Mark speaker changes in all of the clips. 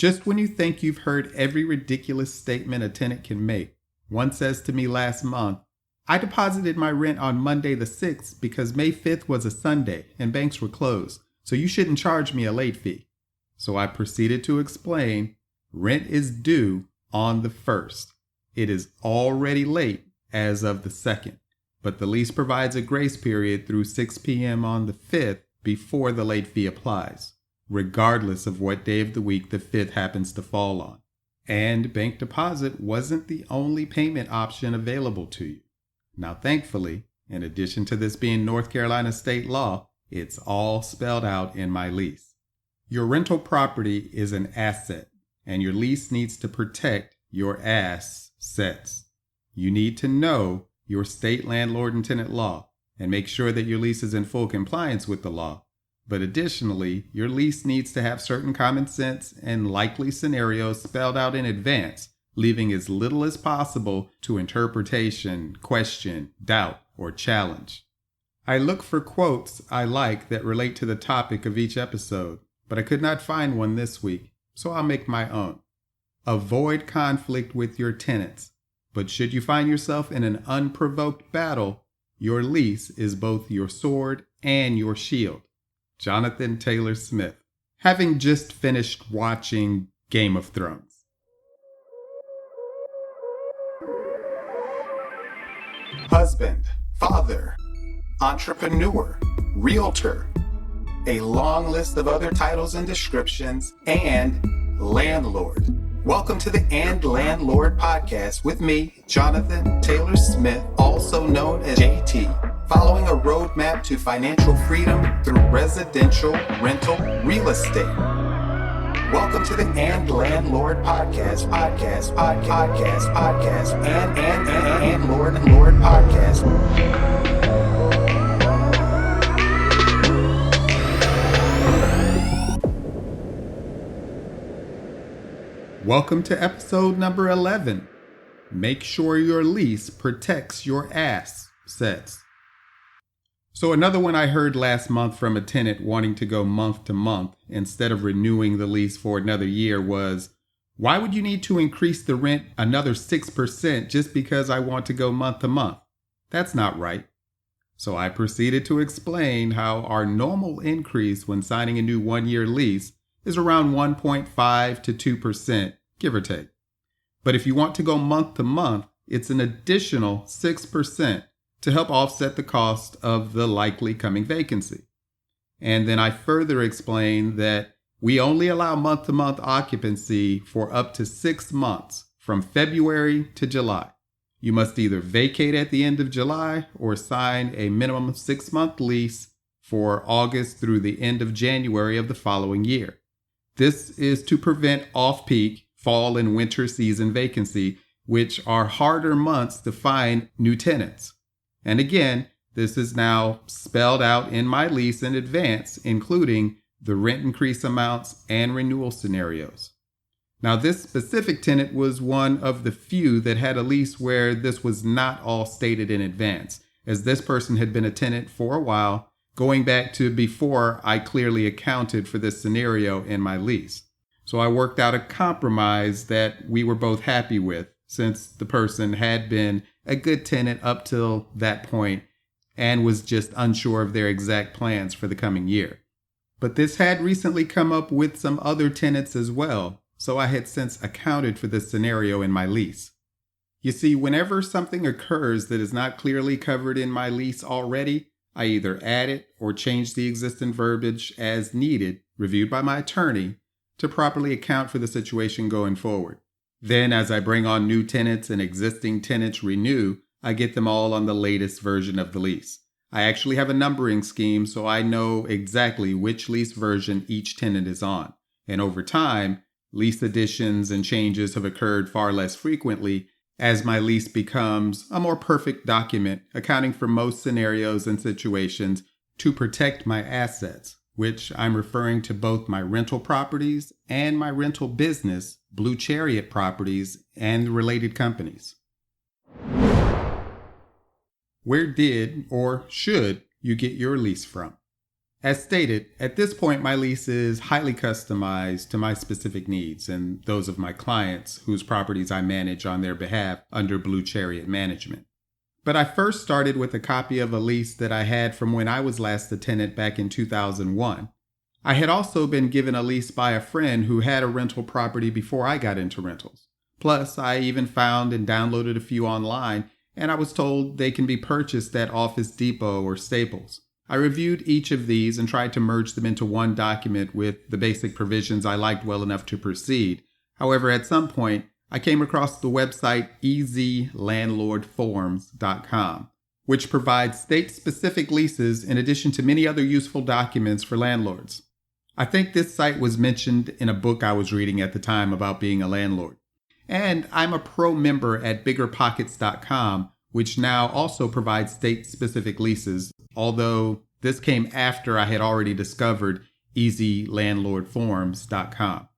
Speaker 1: Just when you think you've heard every ridiculous statement a tenant can make, one says to me last month, I deposited my rent on Monday the 6th because May 5th was a Sunday and banks were closed, so you shouldn't charge me a late fee. So I proceeded to explain, rent is due on the 1st. It is already late as of the 2nd, but the lease provides a grace period through 6 p.m. on the 5th before the late fee applies, regardless of what day of the week the 5th happens to fall on. And bank deposit wasn't the only payment option available to you. Now, thankfully, in addition to this being North Carolina state law, it's all spelled out in my lease. Your rental property is an asset, and your lease needs to protect your assets. You need to know your state landlord and tenant law and make sure that your lease is in full compliance with the law. But additionally, your lease needs to have certain common sense and likely scenarios spelled out in advance, leaving as little as possible to interpretation, question, doubt, or challenge. I look for quotes I like that relate to the topic of each episode, but I could not find one this week, so I'll make my own. Avoid conflict with your tenants, but should you find yourself in an unprovoked battle, your lease is both your sword and your shield. Jonathan Taylor Smith, having just finished watching Game of Thrones. Husband, father, entrepreneur, realtor, a long list of other titles and descriptions, and landlord. Welcome to the And Landlord podcast with me, Jonathan Taylor Smith, also known as JT, following a roadmap to financial freedom through residential rental real estate. Welcome to the And Landlord podcast, and Lord podcast. Welcome to episode number 11. Make sure your lease protects your assets. So another one I heard last month from a tenant wanting to go month to month instead of renewing the lease for another year was, why would you need to increase the rent another 6% just because I want to go month to month? That's not right. So I proceeded to explain how our normal increase when signing a new 1-year lease is around 1.5 to 2%, give or take. But if you want to go month to month, it's an additional 6% to help offset the cost of the likely coming vacancy. And then I further explained that we only allow month-to-month occupancy for up to 6 months, from February to July. You must either vacate at the end of July or sign a minimum 6-month lease for August through the end of January of the following year. This is to prevent off-peak fall and winter season vacancy, which are harder months to find new tenants. And again, this is now spelled out in my lease in advance, including the rent increase amounts and renewal scenarios. Now, this specific tenant was one of the few that had a lease where this was not all stated in advance, as this person had been a tenant for a while, going back to before I clearly accounted for this scenario in my lease. So I worked out a compromise that we were both happy with, since the person had been a good tenant up till that point and was just unsure of their exact plans for the coming year. But this had recently come up with some other tenants as well, so I had since accounted for this scenario in my lease. You see, whenever something occurs that is not clearly covered in my lease already, I either add it or change the existing verbiage as needed, reviewed by my attorney, to properly account for the situation going forward. Then, as I bring on new tenants and existing tenants renew, I get them all on the latest version of the lease. I actually have a numbering scheme so I know exactly which lease version each tenant is on. And over time, lease additions and changes have occurred far less frequently as my lease becomes a more perfect document accounting for most scenarios and situations to protect my assets, which I'm referring to both my rental properties and my rental business, Blue Chariot Properties, and related companies. Where did or should you get your lease from? As stated, at this point, my lease is highly customized to my specific needs and those of my clients whose properties I manage on their behalf under Blue Chariot management. But I first started with a copy of a lease that I had from when I was last a tenant back in 2001. I had also been given a lease by a friend who had a rental property before I got into rentals. Plus, I even found and downloaded a few online, and I was told they can be purchased at Office Depot or Staples. I reviewed each of these and tried to merge them into one document with the basic provisions I liked well enough to proceed. However, at some point, I came across the website easylandlordforms.com, which provides state-specific leases in addition to many other useful documents for landlords. I think this site was mentioned in a book I was reading at the time about being a landlord. And I'm a pro member at biggerpockets.com, which now also provides state-specific leases, although this came after I had already discovered easylandlordforms.com.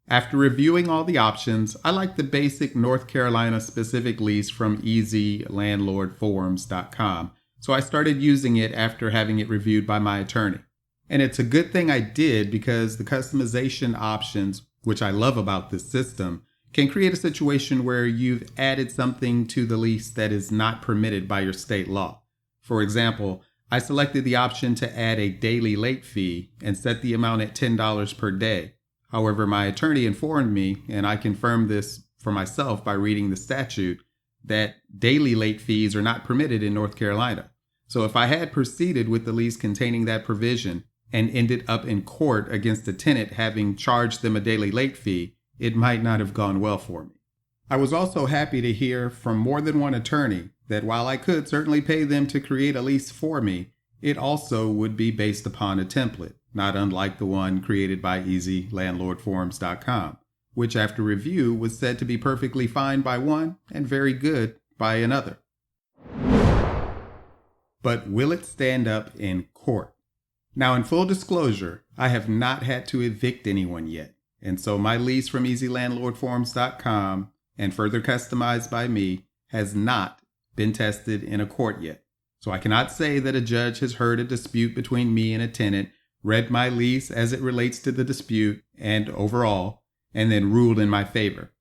Speaker 1: After reviewing all the options, I liked the basic North Carolina specific lease from easylandlordforms.com, so I started using it after having it reviewed by my attorney. And it's a good thing I did because the customization options, which I love about this system, can create a situation where you've added something to the lease that is not permitted by your state law. For example, I selected the option to add a daily late fee and set the amount at $10 per day. However, my attorney informed me, and I confirmed this for myself by reading the statute, that daily late fees are not permitted in North Carolina. So if I had proceeded with the lease containing that provision and ended up in court against a tenant having charged them a daily late fee, it might not have gone well for me. I was also happy to hear from more than one attorney that while I could certainly pay them to create a lease for me, it also would be based upon a template, not unlike the one created by easylandlordforms.com, which after review was said to be perfectly fine by one and very good by another. But will it stand up in court? Now, in full disclosure, I have not had to evict anyone yet, and so my lease from easylandlordforms.com and further customized by me has not been tested in a court yet. So I cannot say that a judge has heard a dispute between me and a tenant, read my lease as it relates to the dispute and overall, and then ruled in my favor.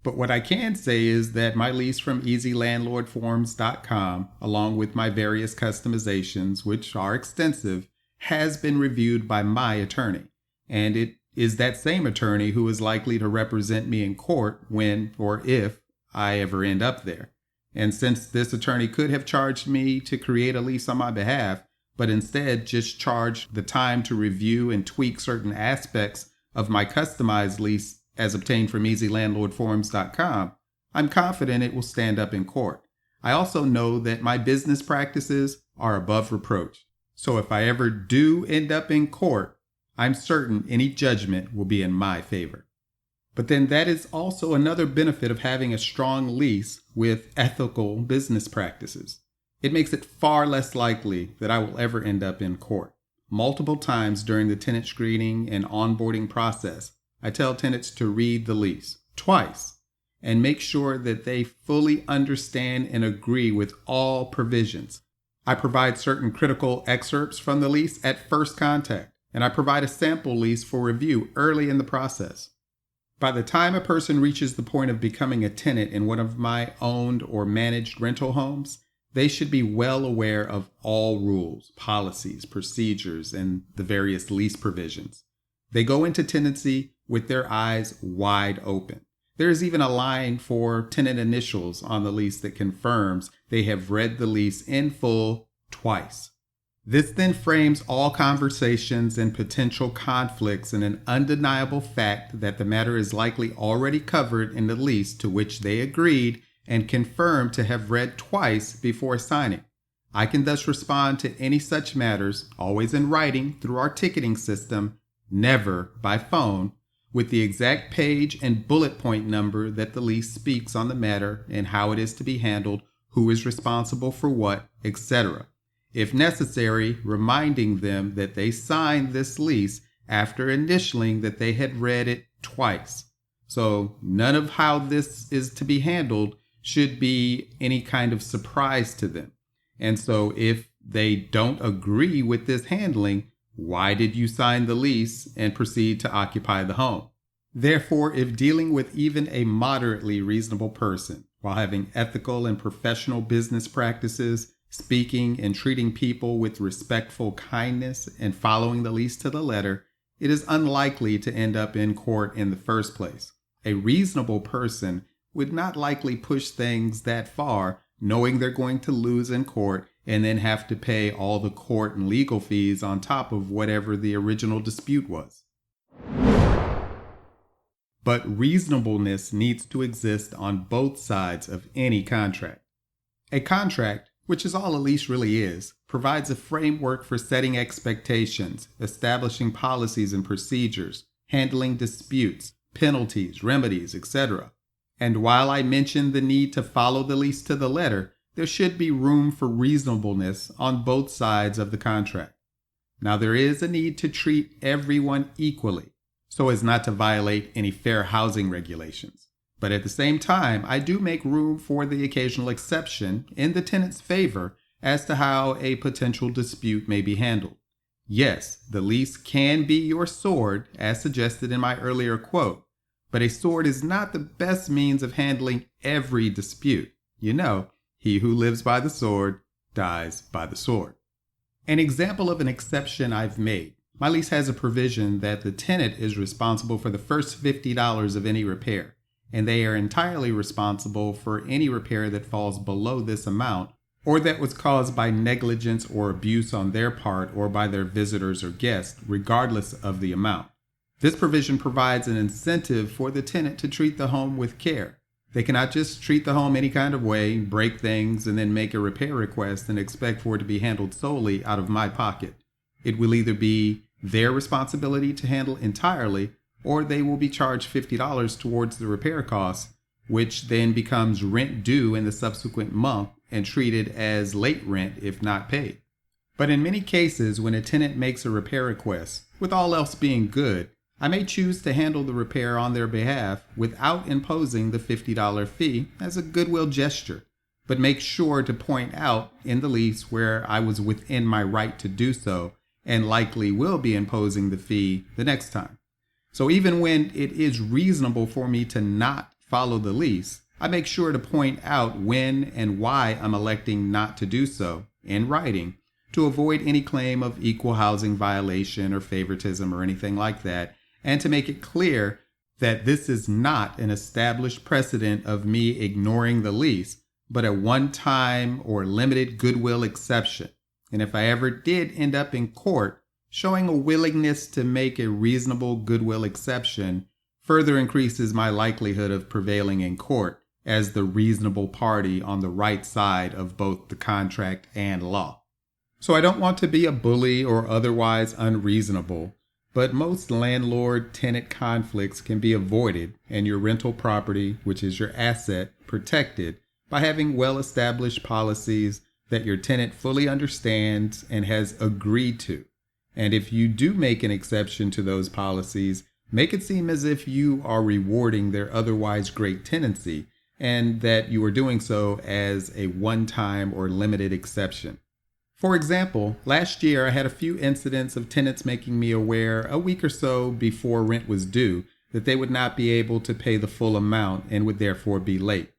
Speaker 1: But what I can say is that my lease from easylandlordforms.com, along with my various customizations, which are extensive, has been reviewed by my attorney. And it is that same attorney who is likely to represent me in court when or if I ever end up there. And since this attorney could have charged me to create a lease on my behalf, but instead just charged the time to review and tweak certain aspects of my customized lease as obtained from easylandlordforms.com, I'm confident it will stand up in court. I also know that my business practices are above reproach. So if I ever do end up in court, I'm certain any judgment will be in my favor. But then that is also another benefit of having a strong lease with ethical business practices. It makes it far less likely that I will ever end up in court. Multiple times during the tenant screening and onboarding process, I tell tenants to read the lease twice and make sure that they fully understand and agree with all provisions. I provide certain critical excerpts from the lease at first contact, and I provide a sample lease for review early in the process. By the time a person reaches the point of becoming a tenant in one of my owned or managed rental homes, they should be well aware of all rules, policies, procedures, and the various lease provisions. They go into tenancy with their eyes wide open. There is even a line for tenant initials on the lease that confirms they have read the lease in full twice. This then frames all conversations and potential conflicts in an undeniable fact that the matter is likely already covered in the lease to which they agreed and confirmed to have read twice before signing. I can thus respond to any such matters, always in writing through our ticketing system, never by phone, with the exact page and bullet point number that the lease speaks on the matter and how it is to be handled, who is responsible for what, etc. If necessary, reminding them that they signed this lease after initialing that they had read it twice. So none of how this is to be handled should be any kind of surprise to them. And so if they don't agree with this handling, Why did you sign the lease and proceed to occupy the home? Therefore, if dealing with even a moderately reasonable person while having ethical and professional business practices, speaking and treating people with respectful kindness, and following the lease to the letter, it is unlikely to end up in court in the first place. A reasonable person would not likely push things that far, knowing they're going to lose in court and then have to pay all the court and legal fees on top of whatever the original dispute was. But reasonableness needs to exist on both sides of any contract. A contract, which is all a lease really is, provides a framework for setting expectations, establishing policies and procedures, handling disputes, penalties, remedies, etc. And while I mentioned the need to follow the lease to the letter, there should be room for reasonableness on both sides of the contract. Now, there is a need to treat everyone equally, so as not to violate any fair housing regulations. But at the same time, I do make room for the occasional exception in the tenant's favor as to how a potential dispute may be handled. Yes, the lease can be your sword, as suggested in my earlier quote, but a sword is not the best means of handling every dispute. You know, he who lives by the sword dies by the sword. An example of an exception I've made. My lease has a provision that the tenant is responsible for the first $50 of any repair, and they are entirely responsible for any repair that falls below this amount or that was caused by negligence or abuse on their part or by their visitors or guests, regardless of the amount. This provision provides an incentive for the tenant to treat the home with care. They cannot just treat the home any kind of way, break things, and then make a repair request and expect for it to be handled solely out of my pocket. It will either be their responsibility to handle entirely, or they will be charged $50 towards the repair costs, which then becomes rent due in the subsequent month and treated as late rent if not paid. But in many cases, when a tenant makes a repair request, with all else being good, I may choose to handle the repair on their behalf without imposing the $50 fee as a goodwill gesture, but make sure to point out in the lease where I was within my right to do so and likely will be imposing the fee the next time. So even when it is reasonable for me to not follow the lease, I make sure to point out when and why I'm electing not to do so in writing to avoid any claim of equal housing violation or favoritism or anything like that, and to make it clear that this is not an established precedent of me ignoring the lease, but a one-time or limited goodwill exception. And if I ever did end up in court, showing a willingness to make a reasonable goodwill exception further increases my likelihood of prevailing in court as the reasonable party on the right side of both the contract and law. So I don't want to be a bully or otherwise unreasonable, but most landlord-tenant conflicts can be avoided and your rental property, which is your asset, protected by having well-established policies that your tenant fully understands and has agreed to. And if you do make an exception to those policies, make it seem as if you are rewarding their otherwise great tenancy and that you are doing so as a one-time or limited exception. For example, last year I had a few incidents of tenants making me aware a week or so before rent was due that they would not be able to pay the full amount and would therefore be late.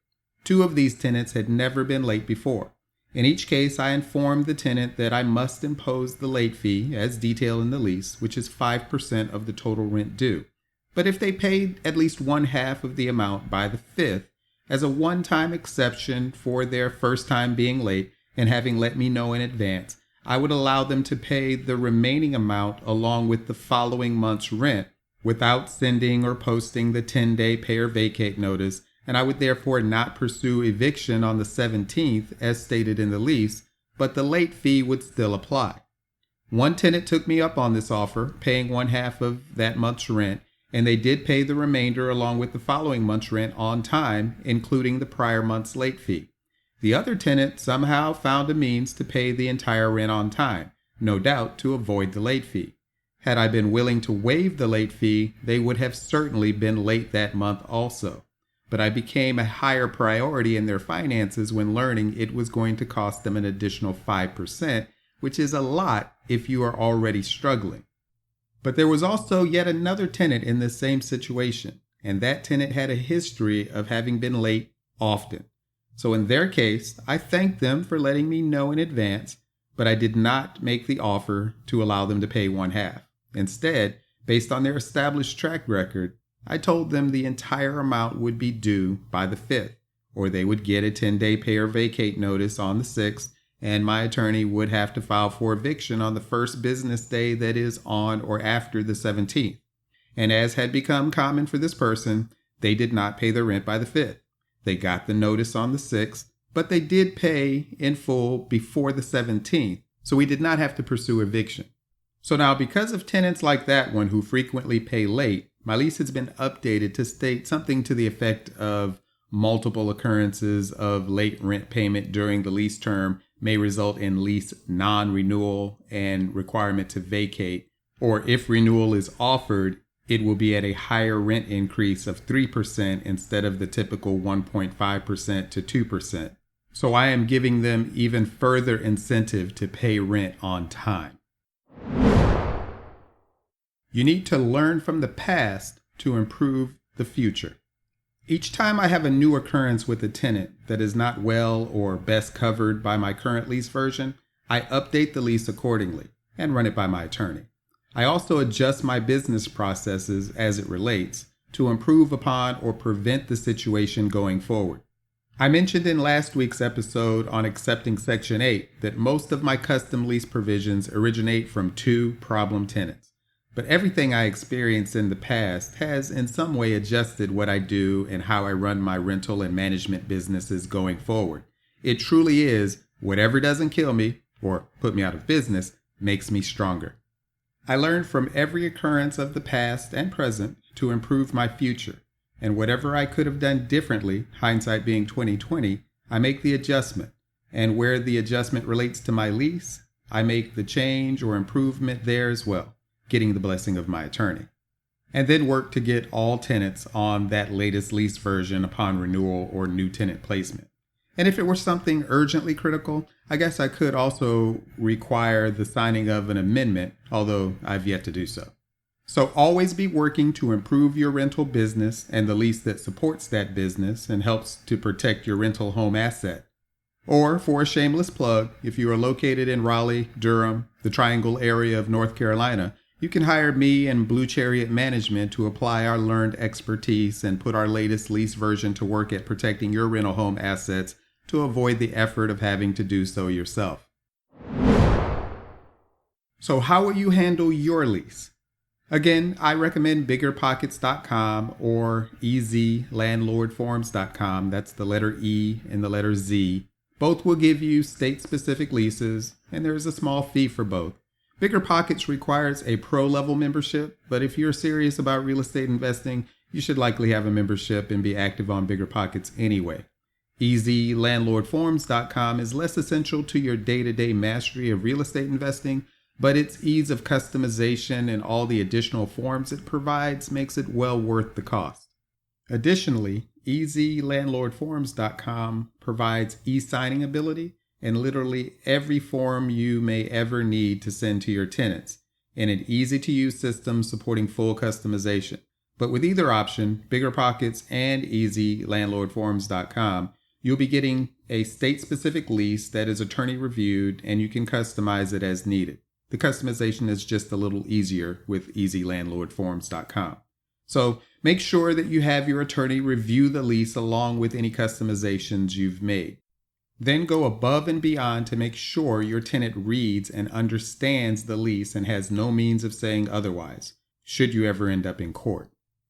Speaker 1: 2 of these tenants had never been late before. In each case, I informed the tenant that I must impose the late fee as detailed in the lease, which is 5% of the total rent due. But if they paid at least 1/2 of the amount by the 5th, as a one-time exception for their first time being late and having let me know in advance, I would allow them to pay the remaining amount along with the following month's rent without sending or posting the 10-day pay or vacate notice, and I would therefore not pursue eviction on the 17th as stated in the lease, but the late fee would still apply. One tenant took me up on this offer, paying 1/2 of that month's rent, and they did pay the remainder along with the following month's rent on time, including the prior month's late fee. The other tenant somehow found a means to pay the entire rent on time, no doubt to avoid the late fee. Had I been willing to waive the late fee, they would have certainly been late that month also. But I became a higher priority in their finances when learning it was going to cost them an additional 5%, which is a lot if you are already struggling. But there was also yet another tenant in this same situation, and that tenant had a history of having been late often. So in their case, I thanked them for letting me know in advance, but I did not make the offer to allow them to pay 1/2. Instead, based on their established track record, I told them the entire amount would be due by the 5th, or they would get a 10-day pay or vacate notice on the 6th, and my attorney would have to file for eviction on the first business day that is on or after the 17th. And as had become common for this person, they did not pay the rent by the 5th. They got the notice on the 6th, but they did pay in full before the 17th, so we did not have to pursue eviction. So now, because of tenants like that one who frequently pay late, my lease has been updated to state something to the effect of multiple occurrences of late rent payment during the lease term may result in lease non-renewal and requirement to vacate, or if renewal is offered, it will be at a higher rent increase of 3% instead of the typical 1.5% to 2%. So I am giving them even further incentive to pay rent on time. You need to learn from the past to improve the future. Each time I have a new occurrence with a tenant that is not well or best covered by my current lease version, I update the lease accordingly and run it by my attorney. I also adjust my business processes as it relates to improve upon or prevent the situation going forward. I mentioned in last week's episode on accepting Section 8 that most of my custom lease provisions originate from 2 problem tenants. But everything I experienced in the past has in some way adjusted what I do and how I run my rental and management businesses going forward. It truly is whatever doesn't kill me or put me out of business makes me stronger. I learned from every occurrence of the past and present to improve my future. And whatever I could have done differently, hindsight being 20/20, I make the adjustment. And where the adjustment relates to my lease, I make the change or improvement there as well, getting the blessing of my attorney. And then work to get all tenants on that latest lease version upon renewal or new tenant placement. And if it were something urgently critical, I guess I could also require the signing of an amendment, although I've yet to do so. So always be working to improve your rental business and the lease that supports that business and helps to protect your rental home asset. Or for a shameless plug, if you are located in Raleigh, Durham, the Triangle area of North Carolina, you can hire me and Blue Chariot Management to apply our learned expertise and put our latest lease version to work at protecting your rental home assets to avoid the effort of having to do so yourself. So how will you handle your lease? Again, I recommend biggerpockets.com or ezlandlordforms.com. That's the letter E and the letter Z. Both will give you state-specific leases, and there is a small fee for both. Bigger Pockets requires a pro-level membership, but if you're serious about real estate investing, you should likely have a membership and be active on Bigger Pockets anyway. ezlandlordforms.com is less essential to your day-to-day mastery of real estate investing, but its ease of customization and all the additional forms it provides makes it well worth the cost. Additionally, ezlandlordforms.com provides e-signing ability and literally every form you may ever need to send to your tenants in an easy-to-use system supporting full customization. But with either option, BiggerPockets and ezlandlordforms.com, you'll be getting a state-specific lease that is attorney-reviewed and you can customize it as needed. The customization is just a little easier with ezlandlordforms.com. So make sure that you have your attorney review the lease along with any customizations you've made. Then go above and beyond to make sure your tenant reads and understands the lease and has no means of saying otherwise, should you ever end up in court.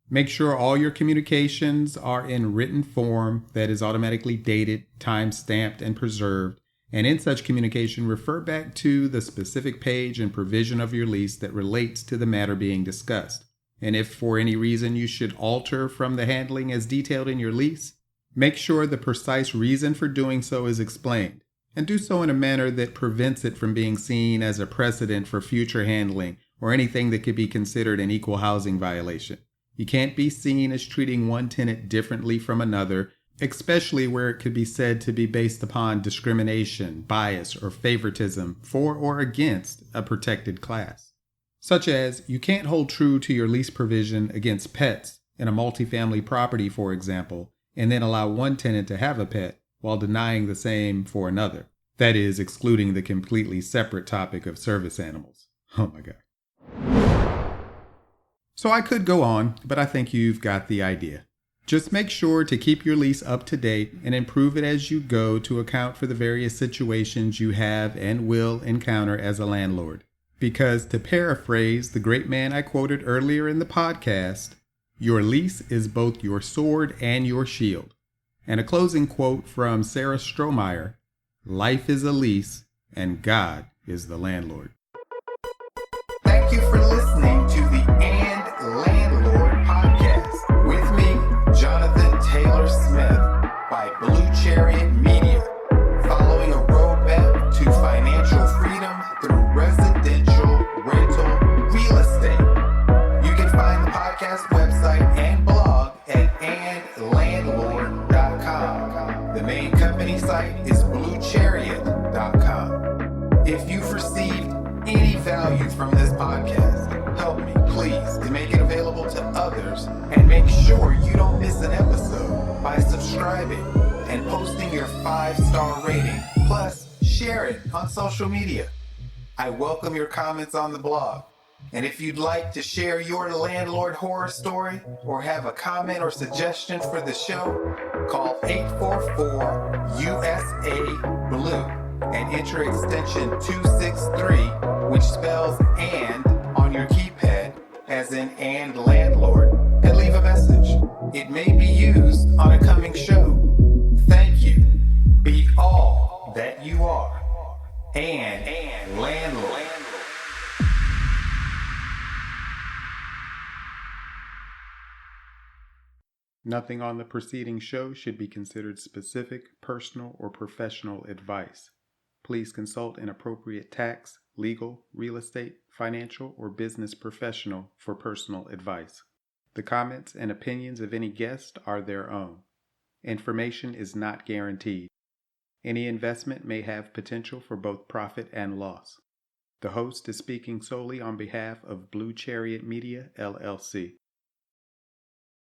Speaker 1: Make sure all your communications are in written form that is automatically dated, time-stamped, and preserved. And in such communication, refer back to the specific page and provision of your lease that relates to the matter being discussed. And if for any reason you should alter from the handling as detailed in your lease, make sure the precise reason for doing so is explained, and do so in a manner that prevents it from being seen as a precedent for future handling or anything that could be considered an equal housing violation. You can't be seen as treating one tenant differently from another, especially where it could be said to be based upon discrimination, bias, or favoritism for or against a protected class. Such as, you can't hold true to your lease provision against pets in a multifamily property, for example, and then allow one tenant to have a pet while denying the same for another. That is, excluding the completely separate topic of service animals. Oh my God. So I could go on, but I think you've got the idea. Just make sure to keep your lease up to date and improve it as you go to account for the various situations you have and will encounter as a landlord. Because, to paraphrase the great man I quoted earlier in the podcast, your lease is both your sword and your shield. And a closing quote from Sarah Strohmeyer, life is a lease and God is the landlord.
Speaker 2: Thank you for listening to the Landlord podcast with me, Jonathan Taylor Smith, by Blue Chariot Media, following a roadmap to financial freedom through residential rental real estate. You can find the podcast website and blog at andlandlord.com. The main company site is bluechariot.com. If you've received any value from this podcast, help me, please, to make it available to others, and make sure you don't miss an episode by subscribing and posting your 5-star rating, plus share it on social media. I welcome your comments on the blog. And if you'd like to share your landlord horror story or have a comment or suggestion for the show, call 844-USA-BLUE and enter extension 263, which spells "and" on your keypad, as in "and landlord," and leave a message. It may be used on a coming show. Thank you. Be all that you are. And landlord.
Speaker 1: Nothing on the preceding show should be considered specific, personal, or professional advice. Please consult an appropriate tax, legal, real estate, financial, or business professional for personal advice. The comments and opinions of any guest are their own. Information is not guaranteed. Any investment may have potential for both profit and loss. The host is speaking solely on behalf of Blue Chariot Media, LLC.